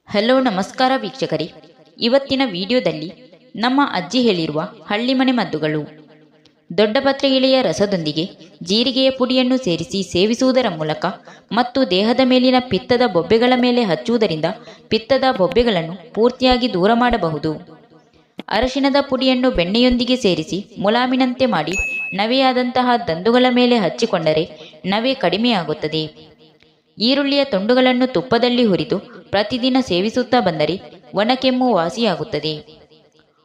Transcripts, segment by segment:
Hello ನಮಸ್ಕಾರ ವೀಕ್ಷಕರೇ, ಇವತ್ತಿನ ವಿಡಿಯೋದಲ್ಲಿ ನಮ್ಮ ಅಜ್ಜಿ ಹೇಳಿರುವ ಹಳ್ಳಿಮನೆ ಮದ್ದುಗಳು. ದೊಡ್ಡಪತ್ರೆ ಎಲೆಯ ರಸದೊಂದಿಗೆ ಜೀರಿಗೆಯ ಪುಡಿಯನ್ನು ಸೇರಿಸಿ ಸೇವಿಸುವುದರ ಮೂಲಕ ಮತ್ತು ದೇಹದ ಮೇಲಿನ ಪಿತ್ತದ ಬೊಬ್ಬೆಗಳ ಮೇಲೆ ಹಚ್ಚುವುದರಿಂದ ಪಿತ್ತದ ಬೊಬ್ಬೆಗಳನ್ನು ಪೂರ್ತಿಯಾಗಿ ದೂರ ಮಾಡಬಹುದು. ಅರಶಿನದ ಪುಡಿಯನ್ನು ಬೆಣ್ಣೆಯೊಂದಿಗೆ ಸೇರಿಸಿ ಮುಲಾಮಿನಂತೆ ಮಾಡಿ ನವೆಯಾದಂತಹ ದಂದುಗಳ ಮೇಲೆ ಹಚ್ಚಿಕೊಂಡರೆ ನವೆ ಕಡಿಮೆಯಾಗುತ್ತದೆ. ಈರುಳ್ಳಿಯ ತುಂಡುಗಳನ್ನು ತುಪ್ಪದಲ್ಲಿ ಹುರಿದು ಪ್ರತಿದಿನ ಸೇವಿಸುತ್ತಾ ಬಂದರೆ ಒಣಕೆಮ್ಮು ವಾಸಿಯಾಗುತ್ತದೆ.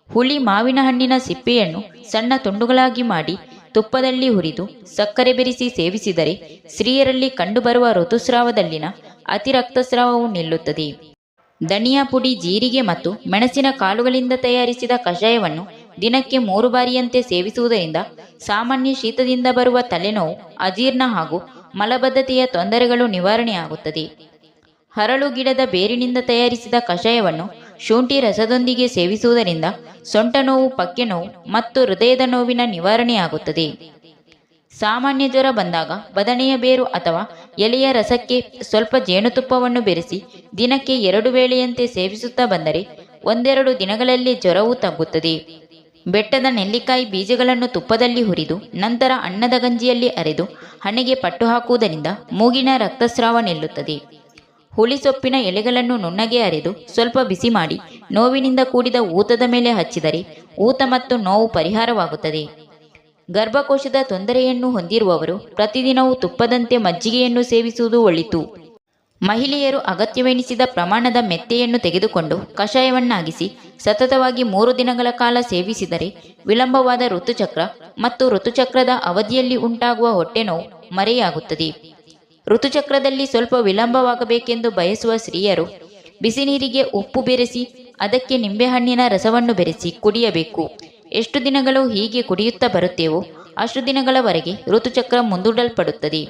ಹುಳಿ ಮಾವಿನ ಹಣ್ಣಿನ ಸಿಪ್ಪೆಯನ್ನು ಸಣ್ಣ ತುಂಡುಗಳಾಗಿ ಮಾಡಿ ತುಪ್ಪದಲ್ಲಿ ಹುರಿದು ಸಕ್ಕರೆ ಬೆರೆಸಿ ಸೇವಿಸಿದರೆ ಸ್ತ್ರೀಯರಲ್ಲಿ ಕಂಡುಬರುವ ಋತುಸ್ರಾವದಲ್ಲಿನ ಅತಿ ರಕ್ತಸ್ರಾವವು ನಿಲ್ಲುತ್ತದೆ. ಧನಿಯಾ ಪುಡಿ, ಜೀರಿಗೆ ಮತ್ತು ಮೆಣಸಿನ ಕಾಳುಗಳಿಂದ ತಯಾರಿಸಿದ ಕಷಾಯವನ್ನು ದಿನಕ್ಕೆ 3 ಬಾರಿಯಂತೆ ಸೇವಿಸುವುದರಿಂದ ಸಾಮಾನ್ಯ ಶೀತದಿಂದ ಬರುವ ತಲೆನೋವು, ಅಜೀರ್ಣ ಹಾಗೂ ಮಲಬದ್ಧತೆಯ ತೊಂದರೆಗಳು ನಿವಾರಣೆಯಾಗುತ್ತದೆ. ಹರಳು ಗಿಡದ ಬೇರಿನಿಂದ ತಯಾರಿಸಿದ ಕಷಾಯವನ್ನು ಶುಂಠಿ ರಸದೊಂದಿಗೆ ಸೇವಿಸುವುದರಿಂದ ಸೊಂಟ ನೋವು, ಪಕ್ಕೆ ನೋವು ಮತ್ತು ಹೃದಯದ ನೋವಿನ ನಿವಾರಣೆಯಾಗುತ್ತದೆ. ಸಾಮಾನ್ಯ ಜ್ವರ ಬಂದಾಗ ಬದನೆಯ ಬೇರು ಅಥವಾ ಎಲೆಯ ರಸಕ್ಕೆ ಸ್ವಲ್ಪ ಜೇನುತುಪ್ಪವನ್ನು ಬೆರೆಸಿ ದಿನಕ್ಕೆ 2 ವೇಳೆಯಂತೆ ಸೇವಿಸುತ್ತಾ ಬಂದರೆ 1-2 ದಿನಗಳಲ್ಲಿ ಜ್ವರವು ತಗ್ಗುತ್ತದೆ. ಬೆಟ್ಟದ ನೆಲ್ಲಿಕಾಯಿ ಬೀಜಗಳನ್ನು ತುಪ್ಪದಲ್ಲಿ ಹುರಿದು ನಂತರ ಅನ್ನದ ಗಂಜಿಯಲ್ಲಿ ಅರೆದು ಹಣೆಗೆ ಪಟ್ಟು ಹಾಕುವುದರಿಂದ ಮೂಗಿನ ರಕ್ತಸ್ರಾವ ನಿಲ್ಲುತ್ತದೆ. ಹುಳಿ ಸೊಪ್ಪಿನ ಎಲೆಗಳನ್ನು ನುಣ್ಣಗೆ ಅರೆದು ಸ್ವಲ್ಪ ಬಿಸಿ ಮಾಡಿ ನೋವಿನಿಂದ ಕೂಡಿದ ಊತದ ಮೇಲೆ ಹಚ್ಚಿದರೆ ಊತ ಮತ್ತು ನೋವು ಪರಿಹಾರವಾಗುತ್ತದೆ. ಗರ್ಭಕೋಶದ ತೊಂದರೆಯನ್ನು ಹೊಂದಿರುವವರು ಪ್ರತಿದಿನವೂ ತುಪ್ಪದಂತೆ ಮಜ್ಜಿಗೆಯನ್ನು ಸೇವಿಸುವುದು ಒಳಿತು. ಮಹಿಳೆಯರು ಅಗತ್ಯವೆನಿಸಿದ ಪ್ರಮಾಣದ ಮೆತ್ತೆಯನ್ನು ತೆಗೆದುಕೊಂಡು ಕಷಾಯವನ್ನಾಗಿಸಿ ಸತತವಾಗಿ 3 ದಿನಗಳ ಕಾಲ ಸೇವಿಸಿದರೆ ವಿಳಂಬವಾದ ಋತುಚಕ್ರ ಮತ್ತು ಋತುಚಕ್ರದ ಅವಧಿಯಲ್ಲಿ ಉಂಟಾಗುವ ಹೊಟ್ಟೆನೋವು ಮರೆಯಾಗುತ್ತದೆ. ಋತುಚಕ್ರದಲ್ಲಿ ಸ್ವಲ್ಪ ವಿಳಂಬವಾಗಬೇಕೆಂದು ಬಯಸುವ ಸ್ತ್ರೀಯರು ಬಿಸಿ ನೀರಿಗೆ ಉಪ್ಪು ಬೆರೆಸಿ ಅದಕ್ಕೆ ನಿಂಬೆಹಣ್ಣಿನ ರಸವನ್ನು ಬೆರೆಸಿ ಕುಡಿಯಬೇಕು. ಎಷ್ಟು ದಿನಗಳು ಹೀಗೆ ಕುಡಿಯುತ್ತಾ ಬರುತ್ತೇವೋ ಅಷ್ಟು ದಿನಗಳವರೆಗೆ ಋತುಚಕ್ರ ಮುಂದೂಡಲ್ಪಡುತ್ತದೆ.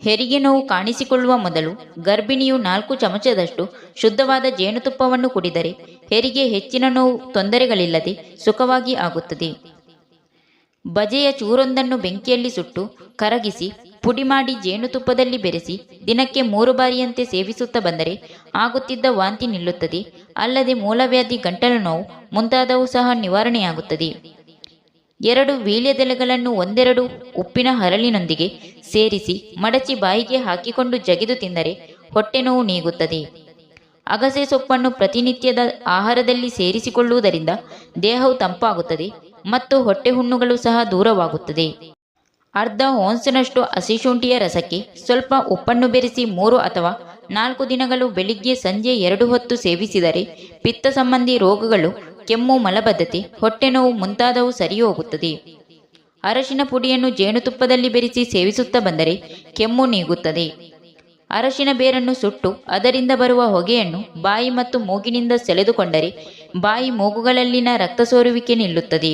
ಹೆರಿಗೆ ನೋವು ಕಾಣಿಸಿಕೊಳ್ಳುವ ಮೊದಲು ಗರ್ಭಿಣಿಯು 4 ಚಮಚದಷ್ಟು ಶುದ್ಧವಾದ ಜೇನುತುಪ್ಪವನ್ನು ಕುಡಿದರೆ ಹೆರಿಗೆ ಹೆಚ್ಚಿನ ನೋವು ತೊಂದರೆಗಳಿಲ್ಲದೆ ಸುಖವಾಗಿ ಆಗುತ್ತದೆ. ಬಜೆಯ ಚೂರೊಂದನ್ನು ಬೆಂಕಿಯಲ್ಲಿ ಸುಟ್ಟು ಕರಗಿಸಿ ಪುಡಿ ಮಾಡಿ ಜೇನುತುಪ್ಪದಲ್ಲಿ ಬೆರೆಸಿ ದಿನಕ್ಕೆ 3 ಬಾರಿಯಂತೆ ಸೇವಿಸುತ್ತಾ ಬಂದರೆ ಆಗುತ್ತಿದ್ದ ವಾಂತಿ ನಿಲ್ಲುತ್ತದೆ. ಅಲ್ಲದೆ ಮೂಲವ್ಯಾಧಿ, ಗಂಟಲು ನೋವು ಮುಂತಾದವು ಸಹ ನಿವಾರಣೆಯಾಗುತ್ತದೆ. 2 ವೀಳ್ಯದೆಲೆಗಳನ್ನು 1-2 ಉಪ್ಪಿನ ಹರಳಿನೊಂದಿಗೆ ಸೇರಿಸಿ ಮಡಚಿ ಬಾಯಿಗೆ ಹಾಕಿಕೊಂಡು ಜಗಿದು ತಿಂದರೆ ಹೊಟ್ಟೆ ನೋವು ನೀಗುತ್ತದೆ. ಅಗಸೆ ಸೊಪ್ಪನ್ನು ಪ್ರತಿನಿತ್ಯದ ಆಹಾರದಲ್ಲಿ ಸೇರಿಸಿಕೊಳ್ಳುವುದರಿಂದ ದೇಹವು ತಂಪಾಗುತ್ತದೆ ಮತ್ತು ಹೊಟ್ಟೆ ಹುಣ್ಣುಗಳು ಸಹ ದೂರವಾಗುತ್ತದೆ. ಅರ್ಧ ಔನ್ಸ್ನಷ್ಟು ಹಸಿಶುಂಠಿಯ ರಸಕ್ಕೆ ಸ್ವಲ್ಪ ಉಪ್ಪನ್ನು ಬೆರೆಸಿ 3 ಅಥವಾ 4 ದಿನಗಳು ಬೆಳಿಗ್ಗೆ ಸಂಜೆ 2 ಹೊತ್ತು ಸೇವಿಸಿದರೆ ಪಿತ್ತ ಸಂಬಂಧಿ ರೋಗಗಳು, ಕೆಮ್ಮು, ಮಲಬದ್ಧತೆ, ಹೊಟ್ಟೆ ನೋವು ಮುಂತಾದವು ಸರಿ ಹೋಗುತ್ತದೆ. ಅರಶಿನ ಪುಡಿಯನ್ನು ಜೇನುತುಪ್ಪದಲ್ಲಿ ಬೆರೆಸಿ ಸೇವಿಸುತ್ತಾ ಬಂದರೆ ಕೆಮ್ಮು ನೀಗುತ್ತದೆ. ಅರಶಿನ ಬೇರನ್ನು ಸುಟ್ಟು ಅದರಿಂದ ಬರುವ ಹೊಗೆಯನ್ನು ಬಾಯಿ ಮತ್ತು ಮೂಗಿನಿಂದ ಸೆಳೆದುಕೊಂಡರೆ ಬಾಯಿ, ಮೂಗುಗಳಲ್ಲಿನ ರಕ್ತ ಸೋರುವಿಕೆ ನಿಲ್ಲುತ್ತದೆ.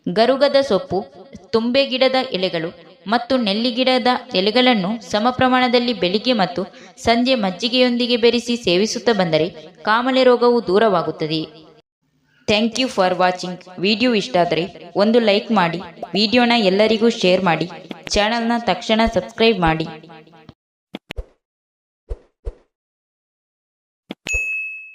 ಗರುಗದ ಸೊಪ್ಪು, ತುಂಬೆ ಗಿಡದ ಎಲೆಗಳು ಮತ್ತು ನೆಲ್ಲಿಗಿಡದ ಎಲೆಗಳನ್ನು ಸಮ ಪ್ರಮಾಣದಲ್ಲಿ ಬೆಳಿಗ್ಗೆ ಮತ್ತು ಸಂಜೆ ಮಜ್ಜಿಗೆಯೊಂದಿಗೆ ಬೆರೆಸಿ ಸೇವಿಸುತ್ತಾ ಬಂದರೆ ಕಾಮಲೆ ರೋಗವು ದೂರವಾಗುತ್ತದೆ. Thank you for watching. Video ಇಷ್ಟ ಆದರೆ ಒಂದು ಲೈಕ್ ಮಾಡಿ, ವಿಡಿಯೋನ ಎಲ್ಲರಿಗೂ ಶೇರ್ ಮಾಡಿ, ಚಾನಲ್ನ ತಕ್ಷಣ ಸಬ್ಸ್ಕ್ರೈಬ್ ಮಾಡಿ.